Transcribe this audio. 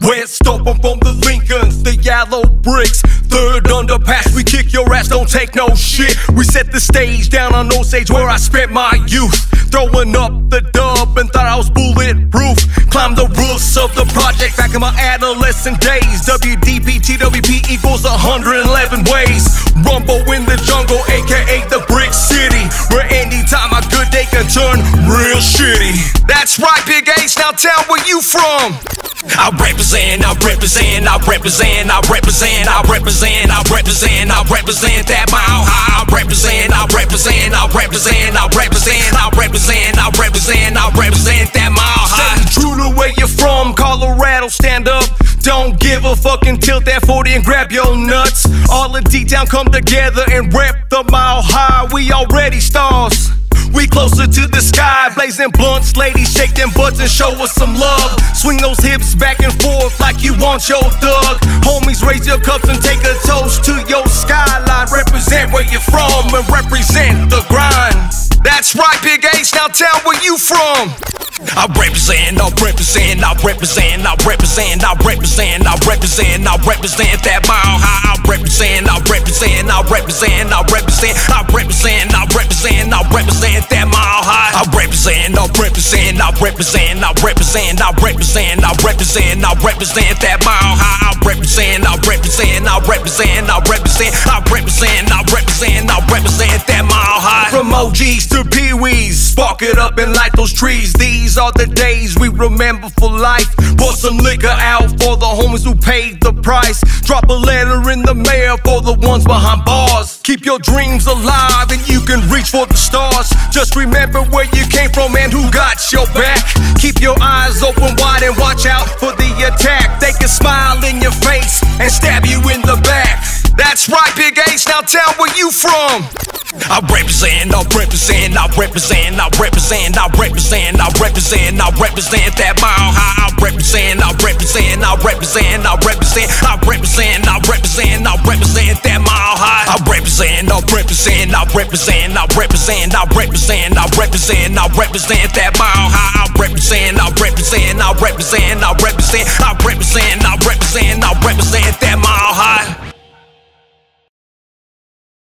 West up, I'm from the Lincolns, the yellow bricks. Third underpass, we kick your ass, don't take no shit. We set the stage down on Osage where I spent my youth. Throwing up the dub and thought I was bulletproof. Climbed the roofs of the project back in my adolescent days. WDP, TWP equals 111 ways. Rumble in the jungle, aka the Brick City, where anytime I good they can turn real shitty. That's right, Big H, now tell where you from. I represent that mile high. I represent that mile high. Stay true to where you're from, Colorado, stand up. Don't give a fuck and tilt that 40 and grab your nuts. All the D-Town come together and rep the mile high. We already stars. We closer to the sky, blazing blunts. Ladies, shake them butts and show us some love. Swing those hips back and forth like you want your thug. Homies, raise your cups and take a toast to your skyline. Represent where you're from and represent the grind. That's right, Big H, now tell where you from. I represent that mile high. I represent that mile high. I represent that mile high. I represent that mile high. From OGs to Pee-wees, spark it up and light those trees. These are the days we remember for life. Pour some liquor out for the homies who paid the price. Drop a letter in the mail for the ones behind bars. Keep your dreams alive and you can reach for the stars. Just remember where you came from and who got your back. Keep your eyes open wide and watch out for the attack. They can smile in your face and stab you in the back. That's right, Big H, now tell where you from. I represent that mile high. I represent that mile high. I represent that mile high. I represent